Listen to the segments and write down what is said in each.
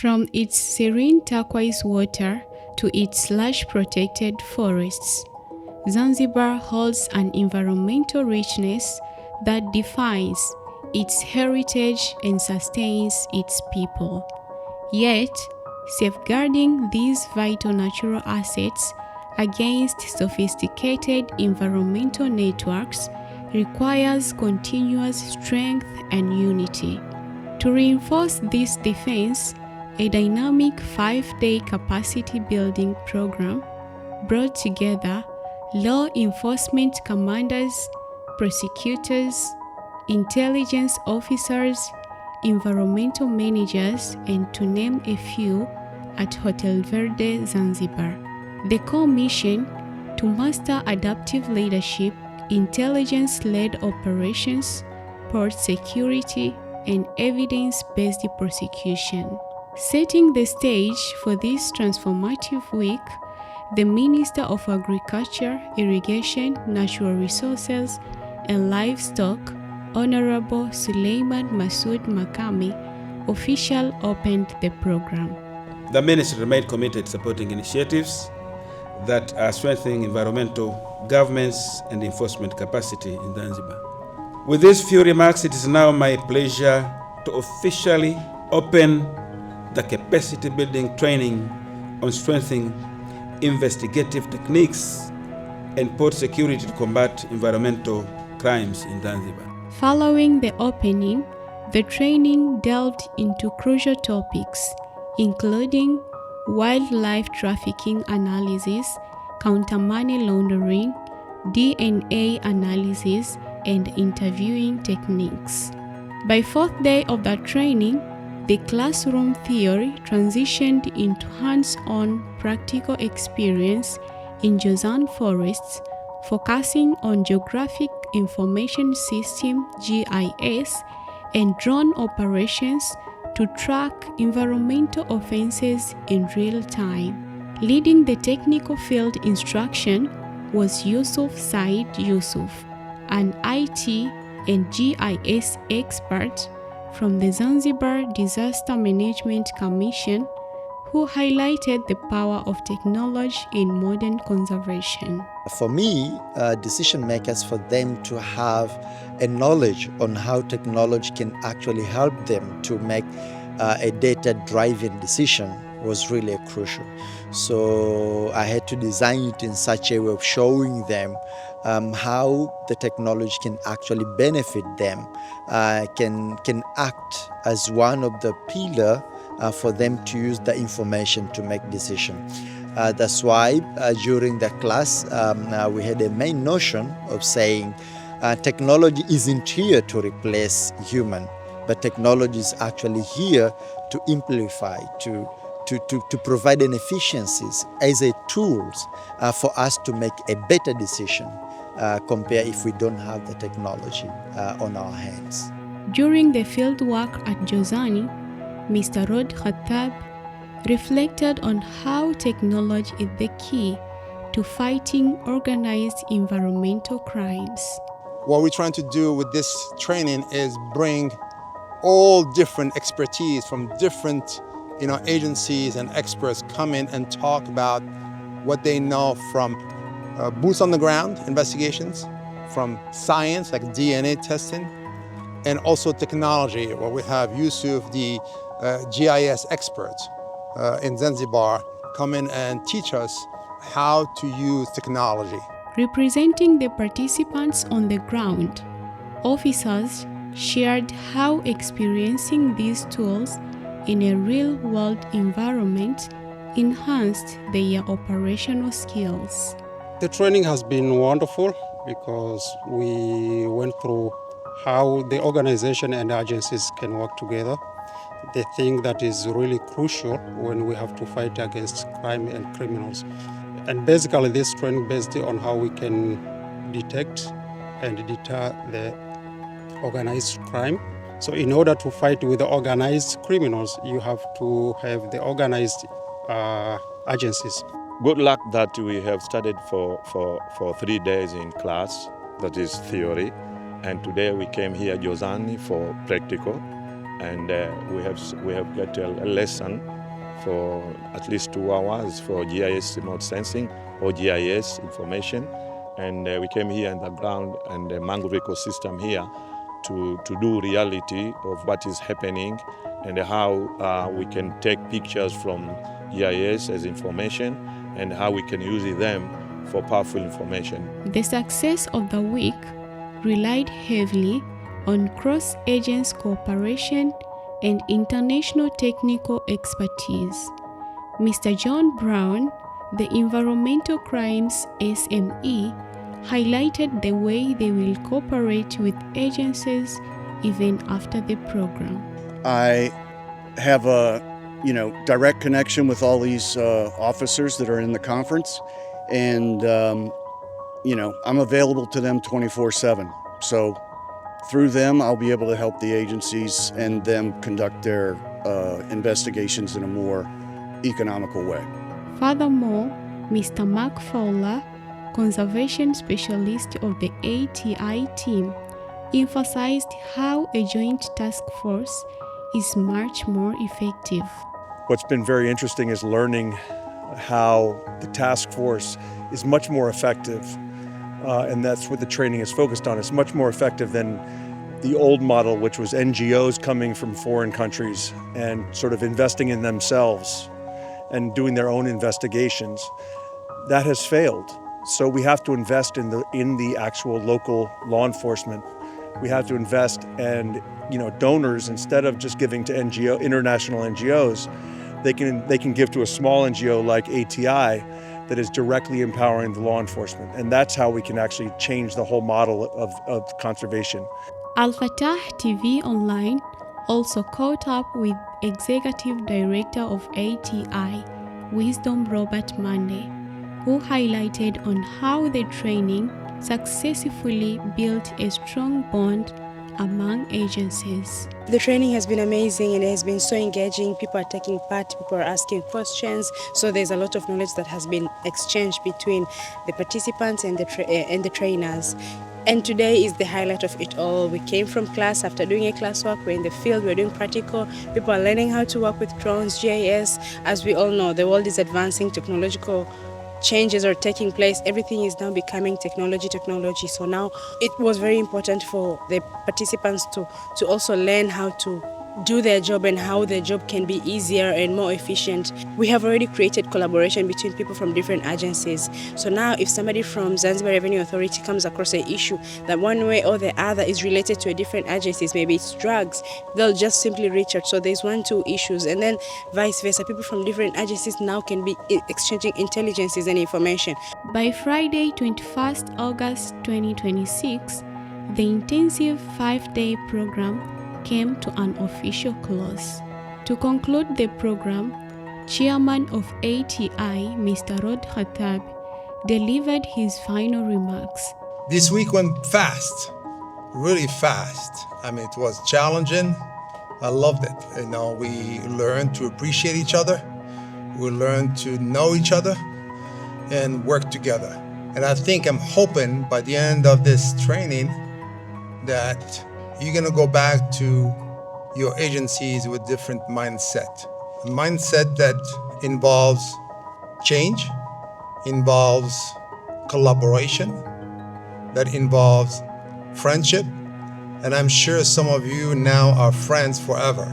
From its serene turquoise water to its lush protected forests, Zanzibar holds an environmental richness that defines its heritage and sustains its people. Yet, safeguarding these vital natural assets against sophisticated environmental networks requires continuous strength and unity. To reinforce this defense, a dynamic 5-day capacity building program brought together law enforcement commanders, prosecutors, intelligence officers, environmental managers, and to name a few, at Hotel Verde, Zanzibar. The core mission: to master adaptive leadership, intelligence-led operations, port security, and evidence-based prosecution. Setting the stage for this transformative week, the Minister of Agriculture, Irrigation, Natural Resources, and Livestock, Honorable Suleiman Masood Makame, officially opened the program. The Ministry remained committed to supporting initiatives that are strengthening environmental governance and enforcement capacity in Zanzibar. With these few remarks, it is now my pleasure to officially open the capacity building training on strengthening investigative techniques and port security to combat environmental crimes in Zanzibar. Following the opening, the training delved into crucial topics, including wildlife trafficking analysis, counter-money laundering, DNA analysis, and interviewing techniques. By fourth day of the training, the classroom theory transitioned into hands-on practical experience in Jozan forests, focusing on Geographic Information System (GIS) and drone operations to track environmental offenses in real time. Leading the technical field instruction was Yusuf Said Yusuf, an IT and GIS expert from the Zanzibar Disaster Management Commission, who highlighted the power of technology in modern conservation. For me, decision makers, for them to have a knowledge on how technology can actually help them to make a data-driven decision was really crucial. So I had to design it in such a way of showing them how the technology can actually benefit them, can act as one of the pillars for them to use the information to make decisions. That's why during the class we had a main notion of saying technology isn't here to replace human, but technology is actually here to amplify, to provide an efficiencies as a tools for us to make a better decision compared if we don't have the technology on our hands. During the field work at Jozani, Mr. Rod Khattab reflected on how technology is the key to fighting organized environmental crimes. What we're trying to do with this training is bring all different expertise from different agencies and experts come in and talk about what they know from boots on the ground investigations, from science like DNA testing, and also technology, where we have Yusuf, the GIS expert in Zanzibar, come in and teach us how to use technology. Representing the participants on the ground, officers shared how experiencing these tools in a real-world environment enhanced their operational skills. The training has been wonderful because we went through how the organization and agencies can work together. The thing that is really crucial when we have to fight against crime and criminals. And basically this training based on how we can detect and deter the organized crime. So in order to fight with the organized criminals, you have to have the organized agencies. Good luck that we have studied for 3 days in class, that is theory. And today we came here, Jozani, for practical. and we have got a lesson for at least 2 hours for GIS remote sensing or GIS information. And we came here in the ground and the mangrove ecosystem here to do reality of what is happening and how we can take pictures from GIS as information and how we can use them for powerful information. The success of the week relied heavily on cross-agency cooperation and international technical expertise. Mr. John Brown, the Environmental Crimes SME, highlighted the way they will cooperate with agencies even after the program. I have a direct connection with all these officers that are in the conference, and I'm available to them 24/7. So through them, I'll be able to help the agencies and them conduct their investigations in a more economical way. Furthermore, Mr. Mark Fowler, conservation specialist of the ATI team, emphasized how a joint task force is much more effective. What's been very interesting is learning how the task force is much more effective, and that's what the training is focused on. It's much more effective than the old model, which was NGOs coming from foreign countries and sort of investing in themselves and doing their own investigations. That has failed. So we have to invest in the actual local law enforcement. We have to invest, and donors, instead of just giving to international NGOs, they can give to a small NGO like ATI that is directly empowering the law enforcement. And that's how we can actually change the whole model of conservation. Al Fatah TV Online also caught up with Executive Director of ATI, Wisdom Robert Monday, who highlighted on how the training successfully built a strong bond among agencies. The training has been amazing and it has been so engaging. People are taking part, people are asking questions. So there's a lot of knowledge that has been exchanged between the participants and the trainers. And today is the highlight of it all. We came from class. After doing a classwork, we're in the field, we're doing practical. People are learning how to work with drones, GIS. As we all know, the world is advancing, technological changes are taking place. Everything is now becoming technology. So now it was very important for the participants to also learn how to do their job and how their job can be easier and more efficient. We have already created collaboration between people from different agencies. So now if somebody from Zanzibar Revenue Authority comes across an issue that one way or the other is related to a different agencies, maybe it's drugs, they'll just simply reach out. So there's 1-2 issues, and then vice versa. People from different agencies now can be exchanging intelligences and information. By Friday, 21st August 2026, the intensive 5-day program came to an official close. To conclude the program, Chairman of ATI, Mr. Rod Khattab, delivered his final remarks. This week went fast, really fast. I mean, it was challenging. I loved it. We learned to appreciate each other. We learned to know each other and work together. And I think I'm hoping by the end of this training that you're going to go back to your agencies with different mindset. A mindset that involves change, involves collaboration, that involves friendship. And I'm sure some of you now are friends forever.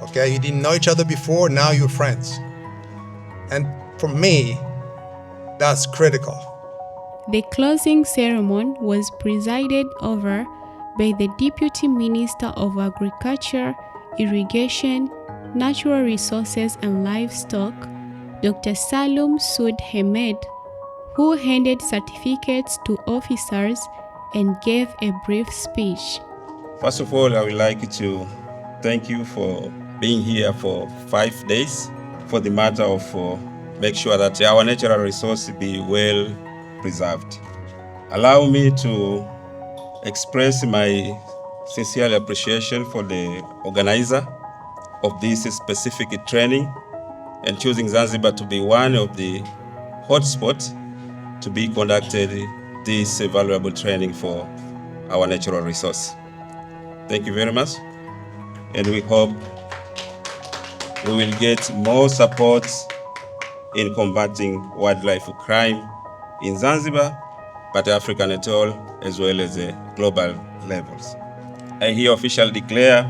Okay, you didn't know each other before, now you're friends. And for me, that's critical. The closing ceremony was presided over by the Deputy Minister of Agriculture, Irrigation, Natural Resources and Livestock, Dr. Salum Sud Hamed, who handed certificates to officers and gave a brief speech. First of all, I would like to thank you for being here for 5 days for the matter of make sure that our natural resources be well preserved. Allow me to express my sincere appreciation for the organizer of this specific training and choosing Zanzibar to be one of the hotspots to be conducted this valuable training for our natural resource. Thank you very much. and we hope we will get more support in combating wildlife crime in Zanzibar, but African at all, as well as the global levels. I here officially declare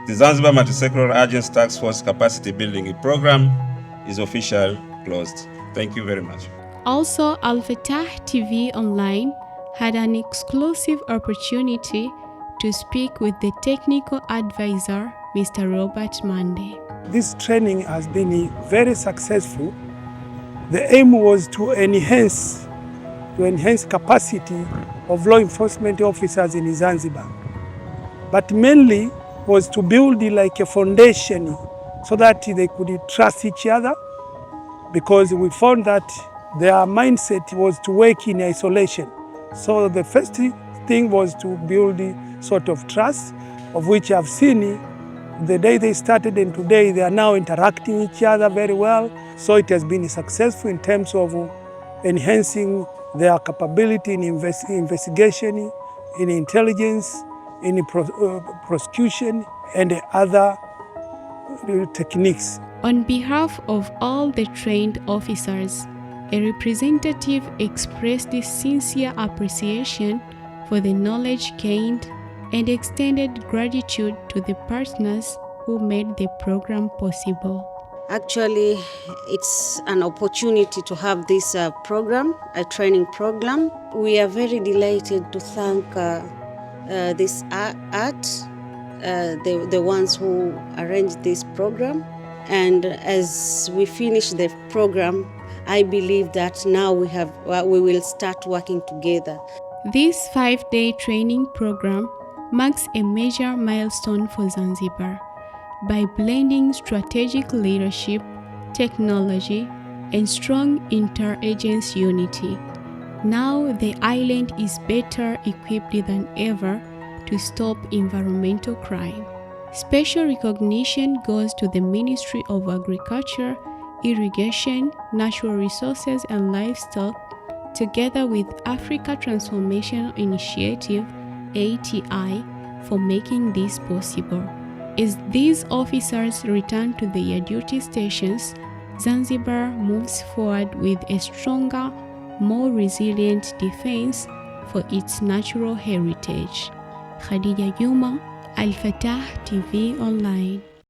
the Zanzibar Multi-Sectoral Agency Task Force Capacity Building Program is officially closed. Thank you very much. Also, Al Fatah TV Online had an exclusive opportunity to speak with the technical advisor, Mr. Robert Mande. This training has been very successful. The aim was to enhance capacity of law enforcement officers in Zanzibar, but mainly was to build like a foundation so that they could trust each other, because we found that their mindset was to work in isolation. So the first thing was to build sort of trust, of which I've seen the day they started and today they are now interacting each other very well. So it has been successful in terms of enhancing their capability in investigation, in intelligence, in prosecution, and other techniques. On behalf of all the trained officers, a representative expressed his sincere appreciation for the knowledge gained and extended gratitude to the partners who made the program possible. Actually, it's an opportunity to have this program, a training program. We are very delighted to thank this art, the ones who arranged this program. And as we finish the program, I believe that now we will start working together. This 5-day training program marks a major milestone for Zanzibar by blending strategic leadership, technology, and strong inter-agency unity. Now the island is better equipped than ever to stop environmental crime. Special recognition goes to the Ministry of Agriculture, Irrigation, Natural Resources and Livestock, together with Africa Transformation Initiative, ATI, for making this possible. As these officers return to their duty stations, Zanzibar moves forward with a stronger, more resilient defense for its natural heritage. Khadija Juma, Al Fatah TV Online.